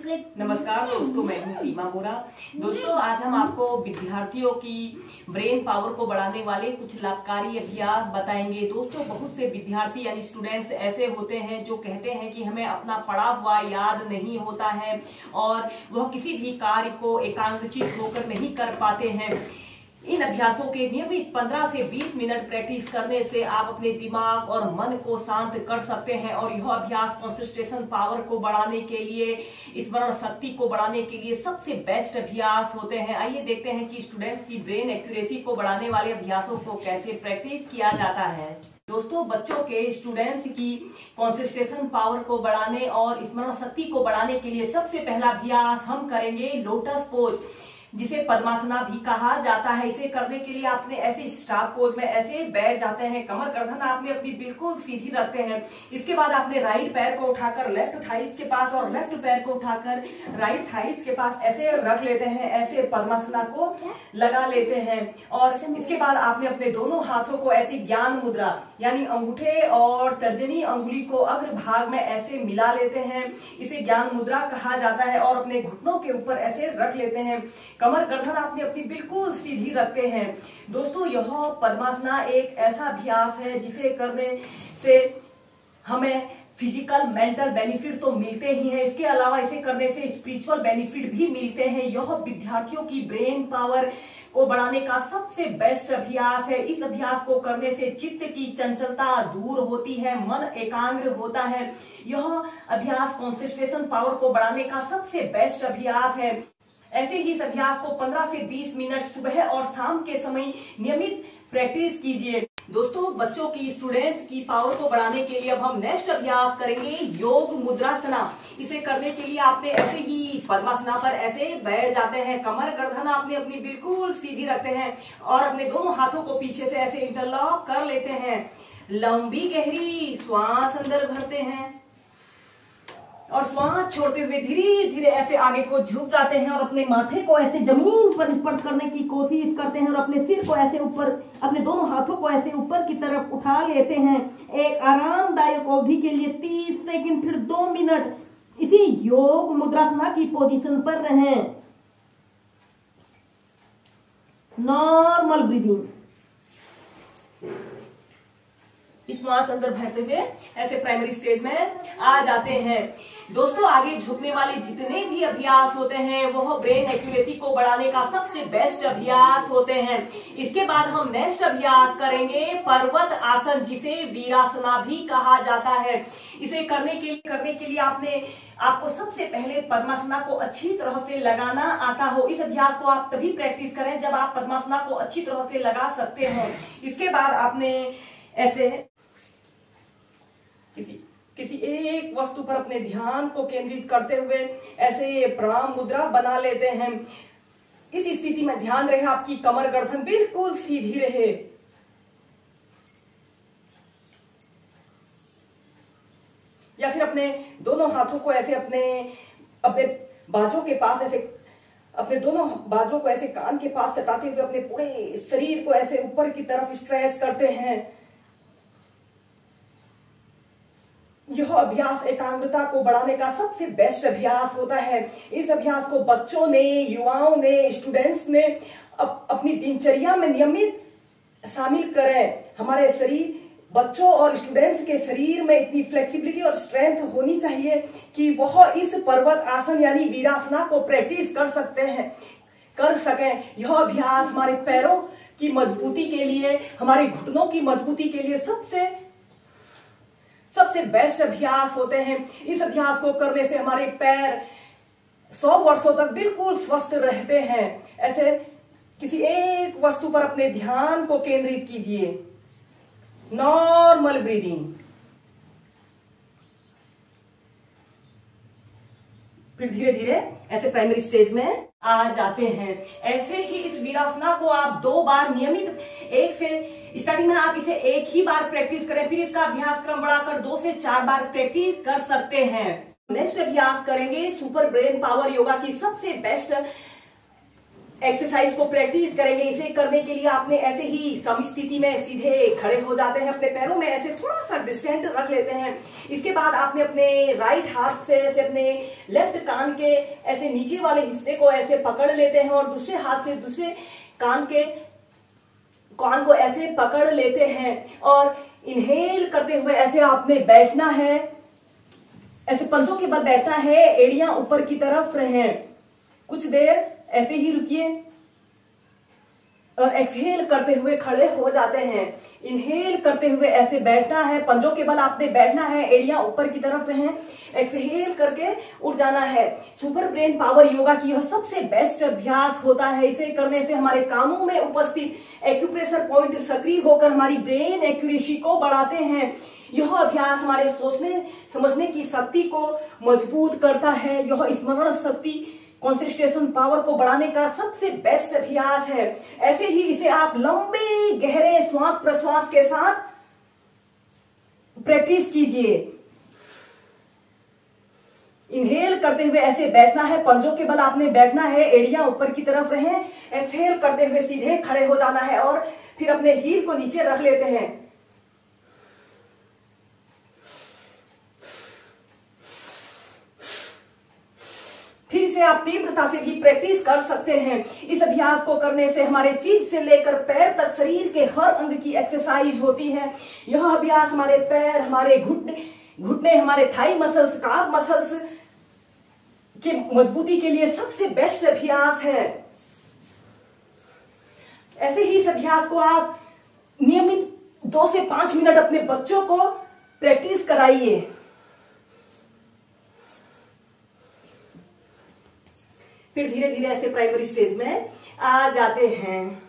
नमस्कार दोस्तों, मैं हूं सीमा बोरा। दोस्तों, आज हम आपको विद्यार्थियों की ब्रेन पावर को बढ़ाने वाले कुछ लाभकारी अभ्यास बताएंगे। दोस्तों, बहुत से विद्यार्थी यानी स्टूडेंट्स ऐसे होते हैं जो कहते हैं कि हमें अपना पढ़ा हुआ याद नहीं होता है और वह किसी भी कार्य को एकाग्रचित होकर नहीं कर पाते हैं। इन अभ्यासों के नियमित 15 से 20 मिनट प्रैक्टिस करने से आप अपने दिमाग और मन को शांत कर सकते हैं और यह अभ्यास कंसंट्रेशन पावर को बढ़ाने के लिए, स्मरण शक्ति को बढ़ाने के लिए सबसे बेस्ट अभ्यास होते हैं। आइए देखते हैं कि स्टूडेंट्स की ब्रेन एक्यूरेसी को बढ़ाने वाले अभ्यासों को कैसे प्रैक्टिस किया जाता है। दोस्तों, बच्चों के स्टूडेंट्स की कंसंट्रेशन पावर को बढ़ाने और स्मरण शक्ति को बढ़ाने के लिए सबसे पहला अभ्यास हम करेंगे लोटस पोज, जिसे पद्मासना भी कहा जाता है। इसे करने के लिए आपने ऐसे स्टार पोज में ऐसे बैठ जाते हैं, कमर गर्दन आपने अपनी बिल्कुल सीधी रखते हैं। इसके बाद आपने राइट पैर को उठाकर लेफ्ट थाइस के पास और लेफ्ट पैर को उठाकर राइट थाइस के पास ऐसे रख लेते हैं, ऐसे पद्मासना को लगा लेते हैं। और इसके बाद आपने अपने दोनों हाथों को ऐसी ज्ञान मुद्रा यानी अंगूठे और तर्जनी अंगुली को अग्र भाग में ऐसे मिला लेते हैं। इसे ज्ञान मुद्रा कहा जाता है और अपने घुटनों के ऊपर ऐसे रख लेते हैं। कमर गर्दन आपने अपनी बिल्कुल सीधी रखते हैं। दोस्तों, यह पद्मासना एक ऐसा अभ्यास है जिसे करने से हमें फिजिकल मेंटल बेनिफिट तो मिलते ही हैं, इसके अलावा इसे करने से स्पिरिचुअल बेनिफिट भी मिलते हैं। यह विद्यार्थियों की ब्रेन पावर को बढ़ाने का सबसे बेस्ट अभ्यास है। इस अभ्यास को करने से चित्त की चंचलता दूर होती है, मन एकाग्र होता है। यह अभ्यास कंसंट्रेशन पावर को बढ़ाने का सबसे बेस्ट अभ्यास है। ऐसे ही इस अभ्यास को 15 से 20 मिनट सुबह और शाम के समय नियमित प्रैक्टिस कीजिए। दोस्तों, बच्चों की स्टूडेंट्स की पावर को बढ़ाने के लिए अब हम नेक्स्ट अभ्यास करेंगे योग मुद्रासना। इसे करने के लिए आपने ऐसे ही पद्मासना पर ऐसे बैठ जाते हैं, कमर गर्दन आपने अपनी बिल्कुल सीधी रखते हैं और अपने दोनों हाथों को पीछे से ऐसे इंटरलॉक कर लेते हैं। लंबी गहरी श्वास अंदर भरते हैं और श्वास छोड़ते हुए धीरे धीरे ऐसे आगे को झुक जाते हैं और अपने माथे को ऐसे जमीन पर स्पर्श करने की कोशिश करते हैं और अपने सिर को ऐसे ऊपर, अपने दोनों हाथों को ऐसे ऊपर की तरफ उठा लेते हैं। एक आरामदायक अवधि के लिए 30 सेकंड फिर 2 मिनट इसी योग मुद्रासना की पोजीशन पर रहें। नॉर्मल ब्रीदिंग, श्वास अंदर भरते हुए ऐसे प्राइमरी स्टेज में आ जाते हैं। दोस्तों, आगे झुकने वाले जितने भी अभ्यास होते हैं वह ब्रेन एक्यूरेसी को बढ़ाने का सबसे बेस्ट अभ्यास होते हैं। इसके बाद हम नेक्स्ट अभ्यास करेंगे पर्वत आसन, जिसे वीरासना भी कहा जाता है। इसे करने के लिए आपको सबसे पहले पद्मासना को अच्छी तरह से लगाना आता हो। इस अभ्यास को आप तभी प्रैक्टिस करें जब आप पद्मासना को अच्छी तरह से लगा सकते हो। इसके बाद आपने ऐसे किसी एक वस्तु पर अपने ध्यान को केंद्रित करते हुए ऐसे प्रणाम मुद्रा बना लेते हैं। इस स्थिति में ध्यान रहे आपकी कमर गर्दन बिल्कुल सीधी रहे। या फिर अपने दोनों हाथों को ऐसे अपने बाजों के पास ऐसे, अपने दोनों बाजों को ऐसे कान के पास सटाते हुए अपने पूरे शरीर को ऐसे ऊपर की तरफ स्ट्रेच करते हैं। यह अभ्यास एकाग्रता को बढ़ाने का सबसे बेस्ट अभ्यास होता है। इस अभ्यास को बच्चों ने, युवाओं ने, स्टूडेंट्स ने अपनी दिनचर्या में नियमित शामिल करें। हमारे शरीर, बच्चों और स्टूडेंट्स के शरीर में इतनी फ्लेक्सिबिलिटी और स्ट्रेंथ होनी चाहिए कि वह इस पर्वत आसन यानी वीरासना को प्रैक्टिस कर सकें। यह अभ्यास हमारे पैरों की मजबूती के लिए, हमारे घुटनों की मजबूती के लिए सबसे बेस्ट अभ्यास होते हैं। इस अभ्यास को करने से हमारे पैर 100 वर्षों तक बिल्कुल स्वस्थ रहते हैं। ऐसे किसी एक वस्तु पर अपने ध्यान को केंद्रित कीजिए। नॉर्मल ब्रीदिंग, फिर धीरे धीरे ऐसे प्राइमरी स्टेज में आ जाते हैं। ऐसे ही इस वीरासना को आप 2 बार नियमित, स्टार्टिंग में आप इसे एक ही बार प्रैक्टिस करें, फिर इसका अभ्यास क्रम बढ़ाकर 2 से 4 बार प्रैक्टिस कर सकते हैं। नेक्स्ट अभ्यास करेंगे सुपर ब्रेन पावर योगा की सबसे बेस्ट एक्सरसाइज को प्रैक्टिस करेंगे। इसे करने के लिए आपने ऐसे ही समस्थिति में सीधे खड़े हो जाते हैं, अपने पैरों में ऐसे थोड़ा सा डिस्टेंस रख लेते हैं। इसके बाद आपने अपने राइट हाथ से ऐसे अपने लेफ्ट कान के ऐसे नीचे वाले हिस्से को ऐसे पकड़ लेते हैं और दूसरे हाथ से दूसरे कान को ऐसे पकड़ लेते हैं और इनहेल करते हुए ऐसे आपने बैठना है, ऐसे पंजों के बल बैठना है, एड़ियां ऊपर की तरफ रहें। कुछ देर ऐसे ही रुकिए और एक्सहेल करते हुए खड़े हो जाते हैं। इनहेल करते हुए ऐसे बैठना है, पंजों के बल आपने बैठना है, एड़ियां ऊपर की तरफ रहें। एक्सहेल करके उठ जाना है। सुपर ब्रेन पावर योगा की यह सबसे बेस्ट अभ्यास होता है। इसे करने से हमारे कानों में उपस्थित एक्यूप्रेशर पॉइंट सक्रिय होकर हमारी ब्रेन एक्यूरेसी को बढ़ाते हैं। यह अभ्यास हमारे सोचने समझने की शक्ति को मजबूत करता है। यह स्मरण शक्ति कंसंट्रेशन पावर को बढ़ाने का सबसे बेस्ट अभ्यास है। ऐसे ही इसे आप लंबे गहरे श्वास प्रश्वास के साथ प्रैक्टिस कीजिए। इनहेल करते हुए ऐसे बैठना है, पंजों के बल आपने बैठना है, एड़ियां ऊपर की तरफ रहें। एक्सहेल करते हुए सीधे खड़े हो जाना है और फिर अपने हील को नीचे रख लेते हैं। फिर इसे आप तीव्रता से भी प्रैक्टिस कर सकते हैं। इस अभ्यास को करने से हमारे सिर से लेकर पैर तक शरीर के हर अंग की एक्सरसाइज होती है। यह अभ्यास हमारे पैर, हमारे घुटने, हमारे थाई मसल्स, काफ मसल्स की मजबूती के लिए सबसे बेस्ट अभ्यास है। ऐसे ही इस अभ्यास को आप नियमित 2 से 5 मिनट अपने बच्चों को प्रैक्टिस कराइए। फिर धीरे धीरे ऐसे प्राइमरी स्टेज में आ जाते हैं।